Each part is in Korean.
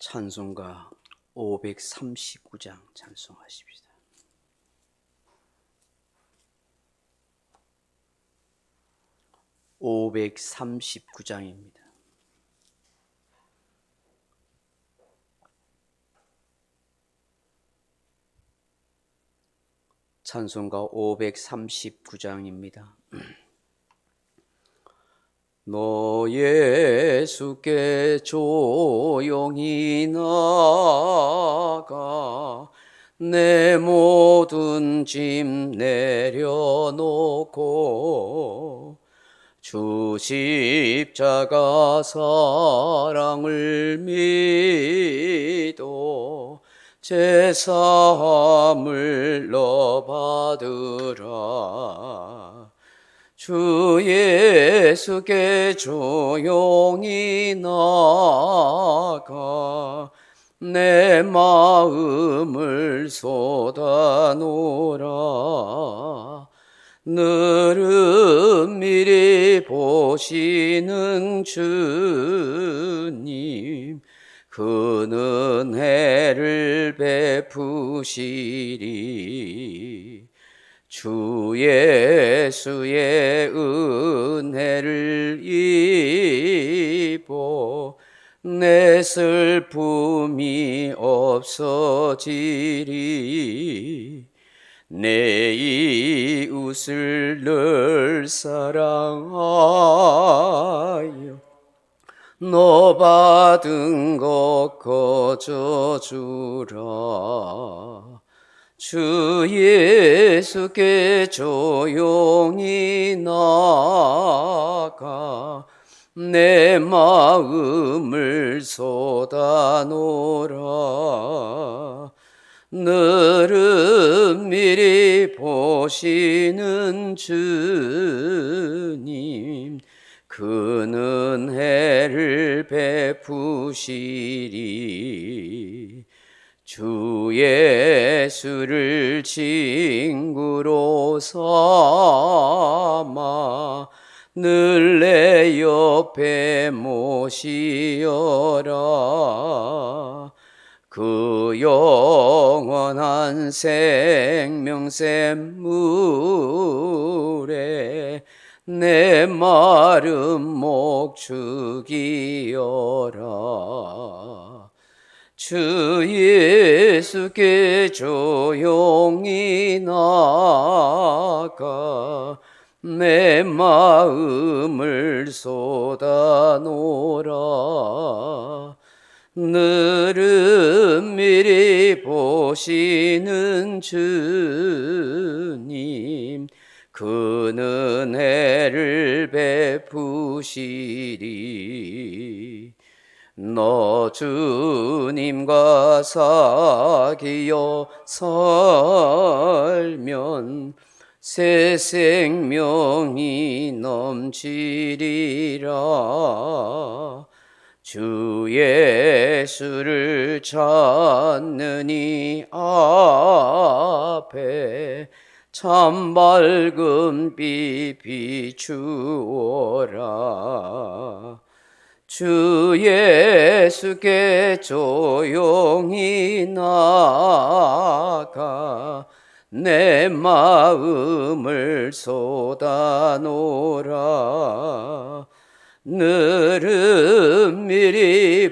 찬송가 539장 찬송하십시다. (539장입니다) 찬송가 539장입니다. 너 예수께 조용히 나가 내 모든 짐 내려놓고 주 십자가 사랑을 믿어 제사함을 너 받으라. 주 예수께 조용히 나가 내 마음을 쏟아놓으라. 느릅미리 보시는 주님 그 은혜를 베푸시리. 주 예수의 은혜를 입어 내 슬픔이 없어지리. 내 이웃을 늘 사랑하여 너 받은 것 거저주라. 주 예수께 조용히 나가 내 마음을 쏟아놓으라. 느릅미리 보시는 주님 그 은혜를 베푸시리. 주 예수를 친구로 삼아 늘 내 옆에 모시어라. 그 영원한 생명샘물에 내 마른 목 죽이어라. 주 예수께 조용히 나가 내 마음을 쏟아놓으라. 느릅미리 보시는 주님 그 은혜를 베푸시리. 너 주님과 사귀어 살면 새 생명이 넘치리라. 주 예수를 찾는 이 앞에 참 밝은 빛 비추어라. 주 예수께 조용히 나가 내 마음을 쏟아놓으라. 느릅미리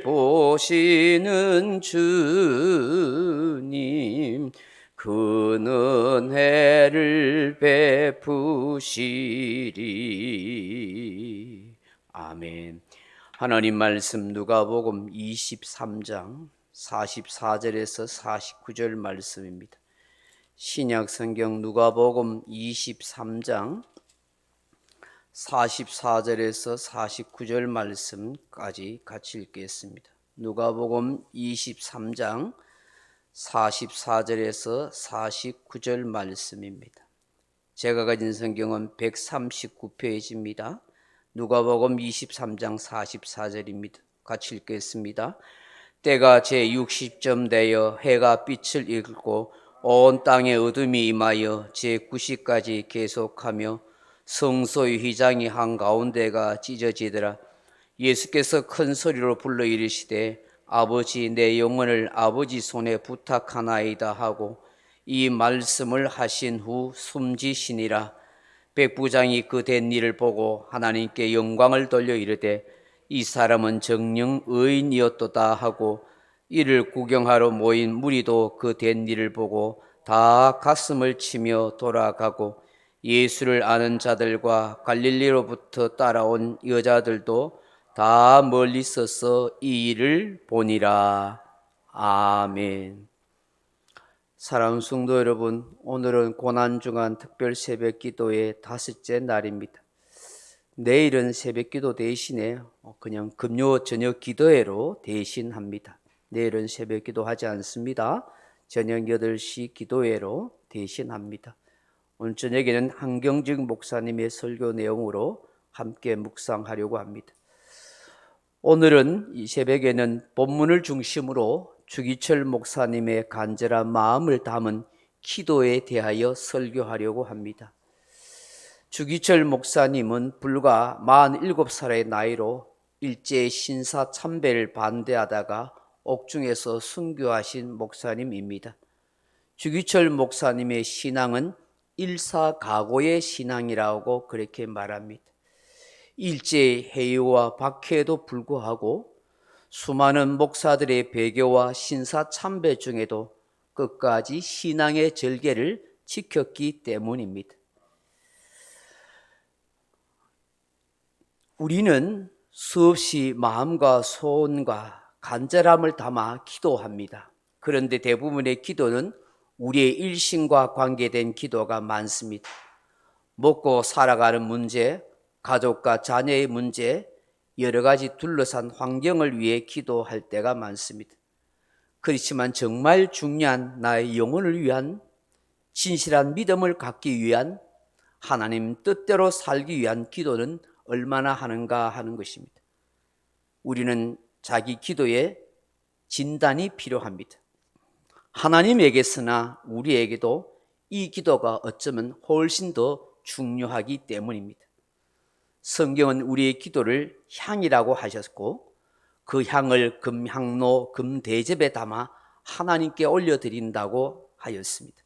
보시는 주님 그 은혜를 베푸시리. 아멘. 하나님 말씀 누가복음 23장 44절에서 49절 말씀입니다. 신약 성경 누가복음 23장 44절에서 49절 말씀까지 같이 읽겠습니다. 누가복음 23장 44절에서 49절 말씀입니다. 제가 가진 성경은 139페이지입니다. 누가복음 23장 44절입니다. 같이 읽겠습니다. 때가 제60점 되어 해가 빛을 잃고 온 땅에 어둠이 임하여 제9시까지 계속하며 성소의 휘장이 한가운데가 찢어지더라. 예수께서 큰 소리로 불러 이르시되 아버지 내 영혼을 아버지 손에 부탁하나이다 하고 이 말씀을 하신 후 숨지시니라. 백부장이 그 된 일을 보고 하나님께 영광을 돌려 이르되 이 사람은 정녕 의인이었도다 하고 이를 구경하러 모인 무리도 그 된 일을 보고 다 가슴을 치며 돌아가고 예수를 아는 자들과 갈릴리로부터 따라온 여자들도 다 멀리 서서 이 일을 보니라. 아멘. 사랑하는 성도 여러분, 오늘은 고난중한 특별 새벽 기도의 다섯째 날입니다. 내일은 새벽 기도 대신에 그냥 금요 저녁 기도회로 대신합니다. 내일은 새벽 기도 하지 않습니다. 저녁 8시 기도회로 대신합니다. 오늘 저녁에는 한경직 목사님의 설교 내용으로 함께 묵상하려고 합니다. 오늘은 이 새벽에는 본문을 중심으로 주기철 목사님의 간절한 마음을 담은 기도에 대하여 설교하려고 합니다. 주기철 목사님은 불과 47살의 나이로 일제 신사 참배를 반대하다가 옥중에서 순교하신 목사님입니다. 주기철 목사님의 신앙은 일사각오의 신앙이라고 그렇게 말합니다. 일제의 해이와 박해에도 불구하고 수많은 목사들의 배교와 신사 참배 중에도 끝까지 신앙의 절개를 지켰기 때문입니다. 우리는 수없이 마음과 소원과 간절함을 담아 기도합니다. 그런데 대부분의 기도는 우리의 일신과 관계된 기도가 많습니다. 먹고 살아가는 문제, 가족과 자녀의 문제, 여러 가지 둘러싼 환경을 위해 기도할 때가 많습니다. 그렇지만 정말 중요한 나의 영혼을 위한 진실한 믿음을 갖기 위한 하나님 뜻대로 살기 위한 기도는 얼마나 하는가 하는 것입니다. 우리는 자기 기도에 진단이 필요합니다. 하나님에게서나 우리에게도 이 기도가 어쩌면 훨씬 더 중요하기 때문입니다. 성경은 우리의 기도를 향이라고 하셨고 그 향을 금향로 금대접에 담아 하나님께 올려드린다고 하였습니다.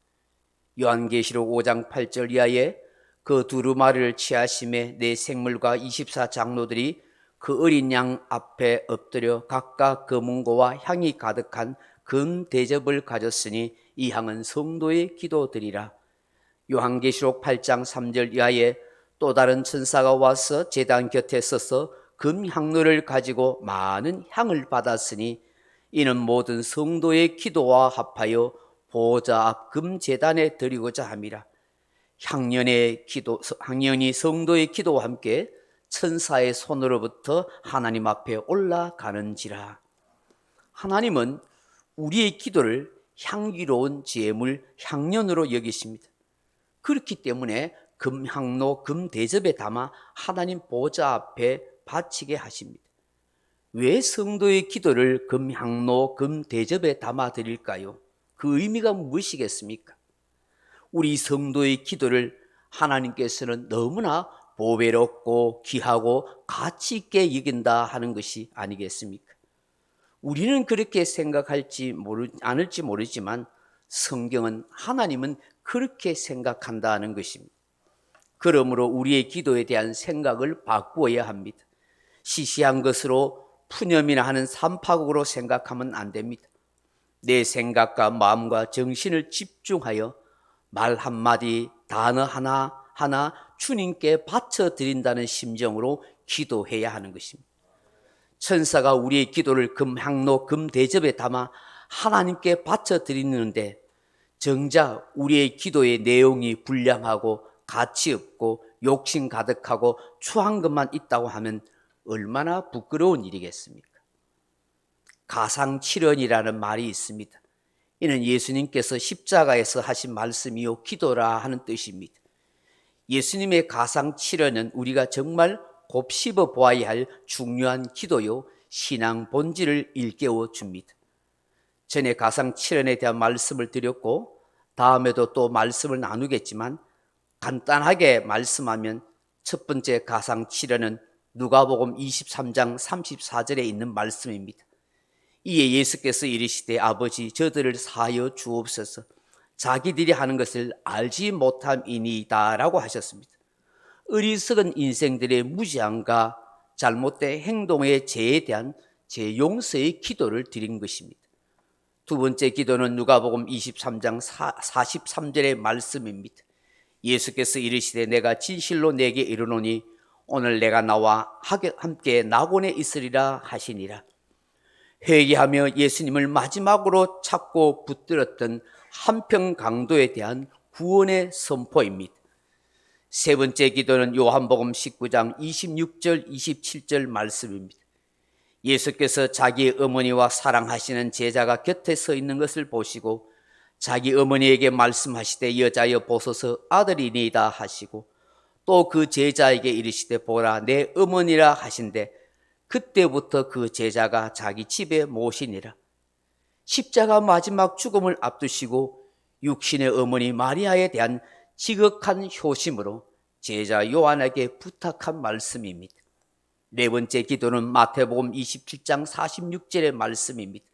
요한계시록 5장 8절 이하에 그 두루마리를 취하심에 네 생물과 24장로들이 그 어린 양 앞에 엎드려 각각 금은고와 향이 가득한 금대접을 가졌으니 이 향은 성도의 기도드리라. 요한계시록 8장 3절 이하에 또 다른 천사가 와서 제단 곁에 서서 금향로를 가지고 많은 향을 받았으니 이는 모든 성도의 기도와 합하여 보좌 앞 금제단에 드리고자 함이라. 향연이 성도의 기도와 함께 천사의 손으로부터 하나님 앞에 올라가는지라. 하나님은 우리의 기도를 향기로운 제물, 향연으로 여기십니다. 그렇기 때문에 금향로, 금대접에 담아 하나님 보좌 앞에 바치게 하십니다. 왜 성도의 기도를 금향로, 금대접에 담아 드릴까요? 그 의미가 무엇이겠습니까? 우리 성도의 기도를 하나님께서는 너무나 보배롭고 귀하고 가치 있게 여긴다 하는 것이 아니겠습니까? 우리는 그렇게 생각할지 않을지 모르지만 성경은 하나님은 그렇게 생각한다는 것입니다. 그러므로 우리의 기도에 대한 생각을 바꾸어야 합니다. 시시한 것으로 푸념이나 하는 삼파국으로 생각하면 안 됩니다. 내 생각과 마음과 정신을 집중하여 말 한마디, 단어 하나하나 주님께 바쳐드린다는 심정으로 기도해야 하는 것입니다. 천사가 우리의 기도를 금향로, 금대접에 담아 하나님께 바쳐드리는데 정작 우리의 기도의 내용이 불량하고 가치 없고 욕심 가득하고 추한 것만 있다고 하면 얼마나 부끄러운 일이겠습니까? 가상칠언이라는 말이 있습니다. 이는 예수님께서 십자가에서 하신 말씀이요 기도라 하는 뜻입니다. 예수님의 가상칠언은 우리가 정말 곱씹어 보아야 할 중요한 기도요 신앙 본질을 일깨워 줍니다. 전에 가상칠언에 대한 말씀을 드렸고 다음에도 또 말씀을 나누겠지만 간단하게 말씀하면 첫 번째 가상칠언은 누가복음 23장 34절에 있는 말씀입니다. 이에 예수께서 이르시되 아버지 저들을 사하여 주옵소서 자기들이 하는 것을 알지 못함이니이다 라고 하셨습니다. 어리석은 인생들의 무지함과 잘못된 행동의 죄에 대한 제 용서의 기도를 드린 것입니다. 두 번째 기도는 누가복음 23장 43절의 말씀입니다. 예수께서 이르시되 내가 진실로 내게 이르노니 오늘 내가 나와 함께 낙원에 있으리라 하시니라. 회개하며 예수님을 마지막으로 찾고 붙들었던 한평 강도에 대한 구원의 선포입니다. 세 번째 기도는 요한복음 19장 26절 27절 말씀입니다. 예수께서 자기의 어머니와 사랑하시는 제자가 곁에 서 있는 것을 보시고 자기 어머니에게 말씀하시되 여자여 보소서 아들이니이다 하시고 또 그 제자에게 이르시되 보라 내 어머니라 하신대 그때부터 그 제자가 자기 집에 모시니라. 십자가 마지막 죽음을 앞두시고 육신의 어머니 마리아에 대한 지극한 효심으로 제자 요한에게 부탁한 말씀입니다. 네 번째 기도는 마태복음 27장 46절의 말씀입니다.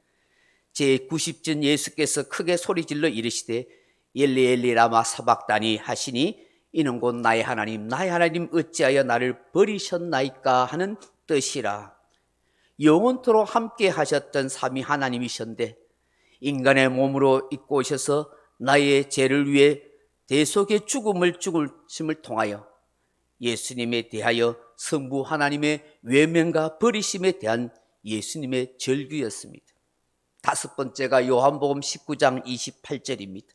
제90전 예수께서 크게 소리질러 이르시되 엘리 엘리 라마 사박다니 하시니 이는 곧 나의 하나님 어찌하여 나를 버리셨나이까 하는 뜻이라. 영원토록 함께 하셨던 삼위 하나님이셨는데 인간의 몸으로 입고 오셔서 나의 죄를 위해 대속의 죽음을 죽으심을 통하여 예수님에 대하여 성부 하나님의 외면과 버리심에 대한 예수님의 절규였습니다. 다섯 번째가 요한복음 19장 28절입니다.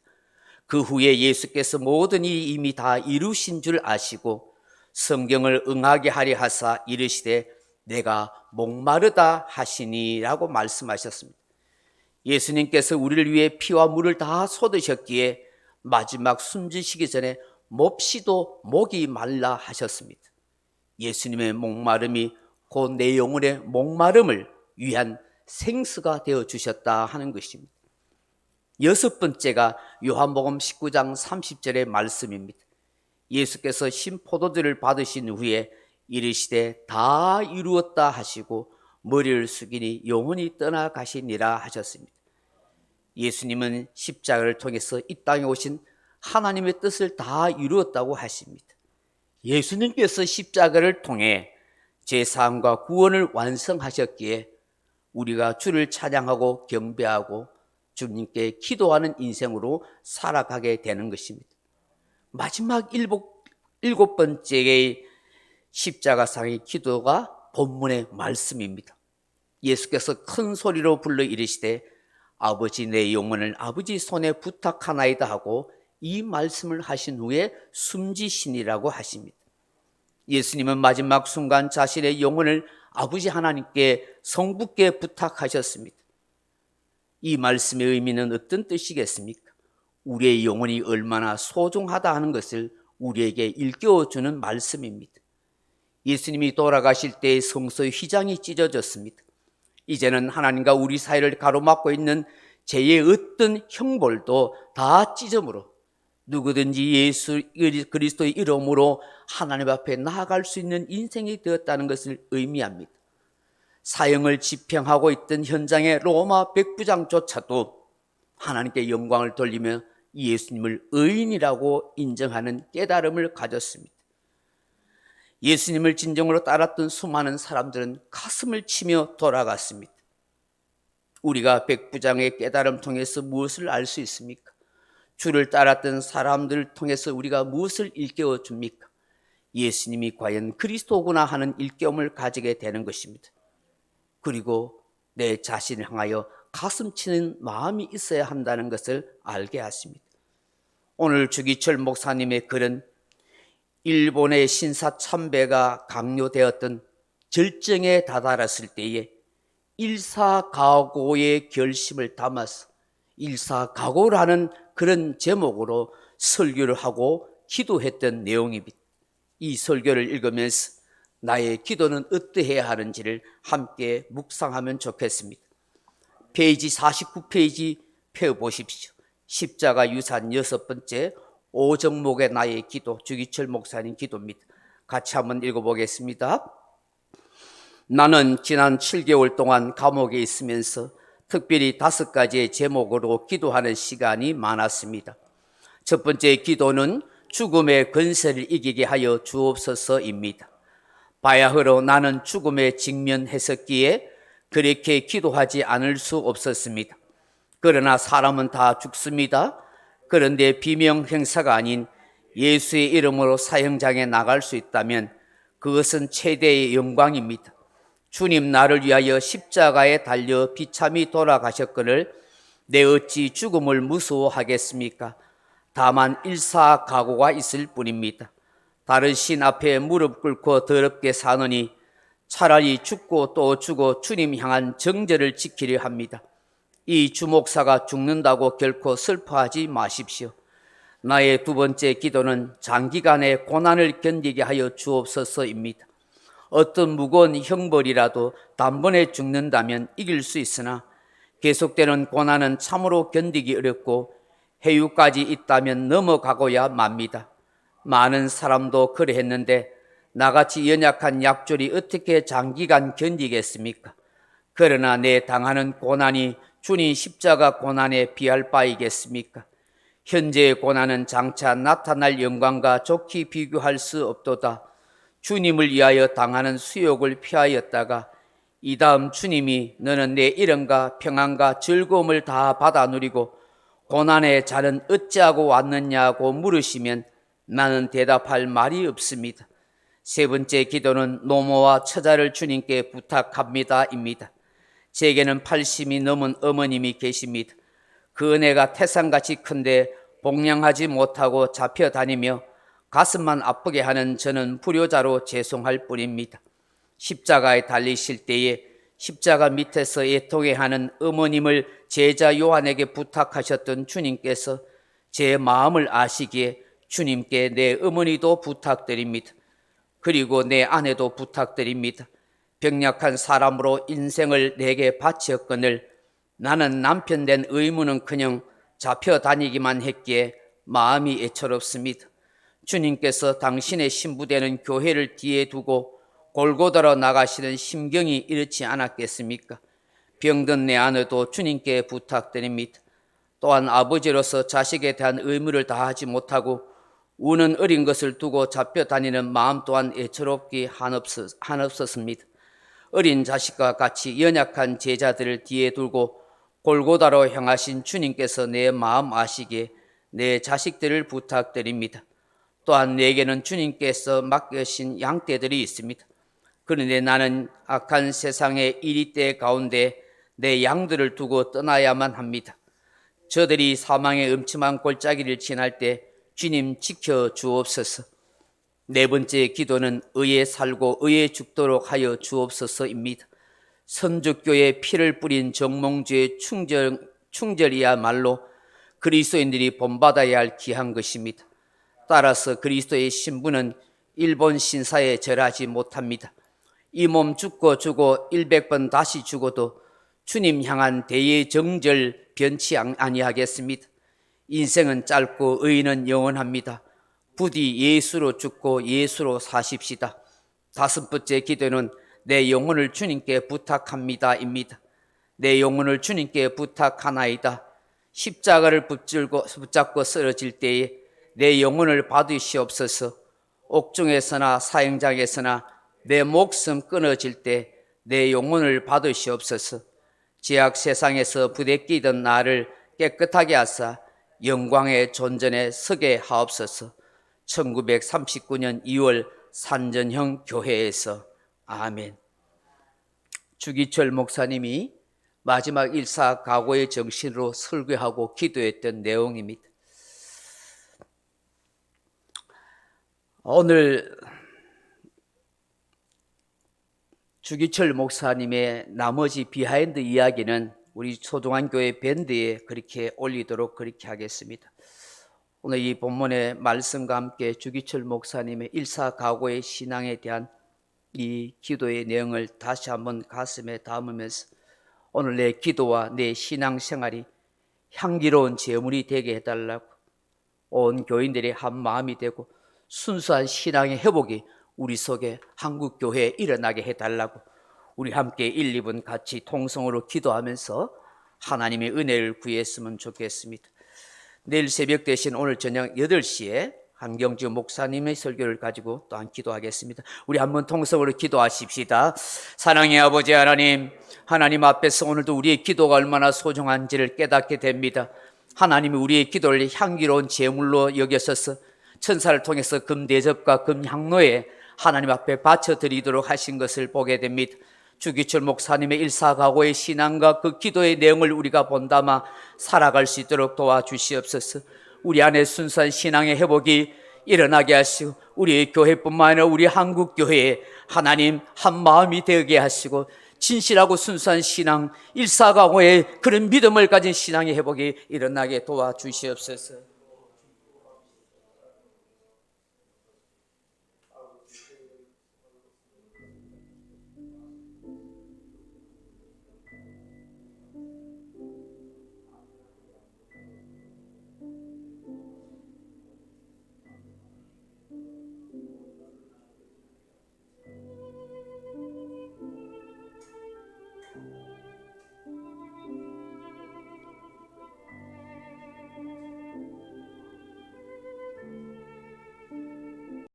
그 후에 예수께서 모든 일이 이미 다 이루신 줄 아시고 성경을 응하게 하려 하사 이르시되 내가 목마르다 하시니라고 말씀하셨습니다. 예수님께서 우리를 위해 피와 물을 다 쏟으셨기에 마지막 숨지시기 전에 몹시도 목이 말라 하셨습니다. 예수님의 목마름이 곧 내 영혼의 목마름을 위한 생수가 되어 주셨다 하는 것입니다. 여섯 번째가 요한복음 19장 30절의 말씀입니다. 예수께서 신포도주를 받으신 후에 이르시되 다 이루었다 하시고 머리를 숙이니 영혼이 떠나가시니라 하셨습니다. 예수님은 십자가를 통해서 이 땅에 오신 하나님의 뜻을 다 이루었다고 하십니다. 예수님께서 십자가를 통해 죄사함과 구원을 완성하셨기에 우리가 주를 찬양하고 경배하고 주님께 기도하는 인생으로 살아가게 되는 것입니다. 마지막 일곱 번째의 십자가상의 기도가 본문의 말씀입니다. 예수께서 큰 소리로 불러 이르시되 아버지 내 영혼을 아버지 손에 부탁하나이다 하고 이 말씀을 하신 후에 숨지시니라고 하십니다. 예수님은 마지막 순간 자신의 영혼을 아버지 하나님께 성부께 부탁하셨습니다. 이 말씀의 의미는 어떤 뜻이겠습니까? 우리의 영혼이 얼마나 소중하다 하는 것을 우리에게 일깨워주는 말씀입니다. 예수님이 돌아가실 때 성소의 휘장이 찢어졌습니다. 이제는 하나님과 우리 사이를 가로막고 있는 죄의 어떤 형벌도 다 찢음으로 누구든지 예수 그리스도의 이름으로 하나님 앞에 나아갈 수 있는 인생이 되었다는 것을 의미합니다. 사형을 집행하고 있던 현장의 로마 백부장조차도 하나님께 영광을 돌리며 예수님을 의인이라고 인정하는 깨달음을 가졌습니다. 예수님을 진정으로 따랐던 수많은 사람들은 가슴을 치며 돌아갔습니다. 우리가 백부장의 깨달음 통해서 무엇을 알 수 있습니까? 주를 따랐던 사람들을 통해서 우리가 무엇을 일깨워 줍니까? 예수님이 과연 그리스도구나 하는 일깨움을 가지게 되는 것입니다. 그리고 내 자신을 향하여 가슴 치는 마음이 있어야 한다는 것을 알게 하십니다. 오늘 주기철 목사님의 글은 일본의 신사참배가 강요되었던 절정에 다다랐을 때에 일사각오의 결심을 담아서 일사각오라는 그런 제목으로 설교를 하고 기도했던 내용입니다. 이 설교를 읽으면서 나의 기도는 어떠해야 하는지를 함께 묵상하면 좋겠습니다. 페이지 49페이지 펴보십시오. 십자가 유산 여섯 번째 5정목의 나의 기도, 주기철 목사님 기도입니다. 같이 한번 읽어보겠습니다. 나는 지난 7개월 동안 감옥에 있으면서 특별히 5가지의 제목으로 기도하는 시간이 많았습니다. 첫 번째 기도는 죽음의 권세를 이기게 하여 주옵소서입니다. 바야흐로 나는 죽음에 직면했었기에 그렇게 기도하지 않을 수 없었습니다. 그러나 사람은 다 죽습니다. 그런데 비명 행사가 아닌 예수의 이름으로 사형장에 나갈 수 있다면 그것은 최대의 영광입니다. 주님 나를 위하여 십자가에 달려 비참히 돌아가셨거늘 내 어찌 죽음을 무서워하겠습니까? 다만 일사각오가 있을 뿐입니다. 다른 신 앞에 무릎 꿇고 더럽게 사느니 차라리 죽고 또 죽어 주님 향한 정죄를 지키려 합니다. 이 주목사가 죽는다고 결코 슬퍼하지 마십시오. 나의 두 번째 기도는 장기간의 고난을 견디게 하여 주옵소서입니다. 어떤 무거운 형벌이라도 단번에 죽는다면 이길 수 있으나 계속되는 고난은 참으로 견디기 어렵고 해유까지 있다면 넘어가고야 맙니다. 많은 사람도 그러했는데 나같이 연약한 약졸이 어떻게 장기간 견디겠습니까? 그러나 내 당하는 고난이 주님 십자가 고난에 비할 바이겠습니까? 현재의 고난은 장차 나타날 영광과 좋게 비교할 수 없도다. 주님을 위하여 당하는 수욕을 피하였다가 이 다음 주님이 너는 내 일원과 평안과 즐거움을 다 받아 누리고 고난의 자는 어찌하고 왔느냐고 물으시면 나는 대답할 말이 없습니다. 세 번째 기도는 노모와 처자를 주님께 부탁합니다입니다. 제게는 80이 넘은 어머님이 계십니다. 그 은혜가 태산같이 큰데 복양하지 못하고 잡혀다니며 가슴만 아프게 하는 저는 불효자로 죄송할 뿐입니다. 십자가에 달리실 때에 십자가 밑에서 애통해하는 어머님을 제자 요한에게 부탁하셨던 주님께서 제 마음을 아시기에 주님께 내 어머니도 부탁드립니다. 그리고 내 아내도 부탁드립니다. 병약한 사람으로 인생을 내게 바치었거늘 나는 남편 된 의무는커녕 잡혀다니기만 했기에 마음이 애처롭습니다. 주님께서 당신의 신부되는 교회를 뒤에 두고 골고다로 나가시는 심경이 이렇지 않았겠습니까? 병든 내 아내도 주님께 부탁드립니다. 또한 아버지로서 자식에 대한 의무를 다하지 못하고 우는 어린 것을 두고 잡혀다니는 마음 또한 애처롭기 한없었습니다. 어린 자식과 같이 연약한 제자들을 뒤에 두고 골고다로 향하신 주님께서 내 마음 아시기에 내 자식들을 부탁드립니다. 또한 내게는 주님께서 맡기신 양떼들이 있습니다. 그런데 나는 악한 세상의 이리때 가운데 내 양들을 두고 떠나야만 합니다. 저들이 사망의 음침한 골짜기를 지날 때 주님 지켜 주옵소서. 네 번째 기도는 의에 살고 의에 죽도록 하여 주옵소서입니다. 선족교에 피를 뿌린 정몽주의 충절이야말로 그리스도인들이 본받아야 할 귀한 것입니다. 따라서 그리스도의 신부는 일본 신사에 절하지 못합니다. 이 몸 죽고 100번 다시 죽어도 주님 향한 대의 정절 변치 아니하겠습니다. 인생은 짧고 의인은 영원합니다. 부디 예수로 죽고 예수로 사십시다. 다섯 번째 기도는 내 영혼을 주님께 부탁합니다입니다. 내 영혼을 주님께 부탁하나이다. 십자가를 붙잡고 쓰러질 때에 내 영혼을 받으시옵소서. 옥중에서나 사형장에서나 내 목숨 끊어질 때 내 영혼을 받으시옵소서. 죄악 세상에서 부대끼던 나를 깨끗하게 하사 영광의 존전에 서게 하옵소서. 1939년 2월 산전형 교회에서. 아멘. 주기철 목사님이 마지막 일사각오의 정신으로 설교하고 기도했던 내용입니다. 오늘 주기철 목사님의 나머지 비하인드 이야기는 우리 소중한 교회 밴드에 그렇게 올리도록 그렇게 하겠습니다. 오늘 이 본문의 말씀과 함께 주기철 목사님의 일사각오의 신앙에 대한 이 기도의 내용을 다시 한번 가슴에 담으면서 오늘 내 기도와 내 신앙생활이 향기로운 제물이 되게 해달라고, 온 교인들이 한 마음이 되고 순수한 신앙의 회복이 우리 속에 한국교회에 일어나게 해달라고 우리 함께 1, 2분 같이 통성으로 기도하면서 하나님의 은혜를 구했으면 좋겠습니다. 내일 새벽 대신 오늘 저녁 8시에 한경주 목사님의 설교를 가지고 또한 기도하겠습니다. 우리 한번 통성으로 기도하십시다. 사랑의 아버지 하나님, 하나님 앞에서 오늘도 우리의 기도가 얼마나 소중한지를 깨닫게 됩니다. 하나님이 우리의 기도를 향기로운 제물로 여겨서서 천사를 통해서 금대접과 금향로에 하나님 앞에 바쳐드리도록 하신 것을 보게 됩니다. 주기철 목사님의 일사각오의 신앙과 그 기도의 내용을 우리가 본담아 살아갈 수 있도록 도와주시옵소서. 우리 안에 순수한 신앙의 회복이 일어나게 하시고 우리 교회뿐만 아니라 우리 한국교회에 하나님 한 마음이 되게 하시고 진실하고 순수한 신앙, 일사각오의 그런 믿음을 가진 신앙의 회복이 일어나게 도와주시옵소서.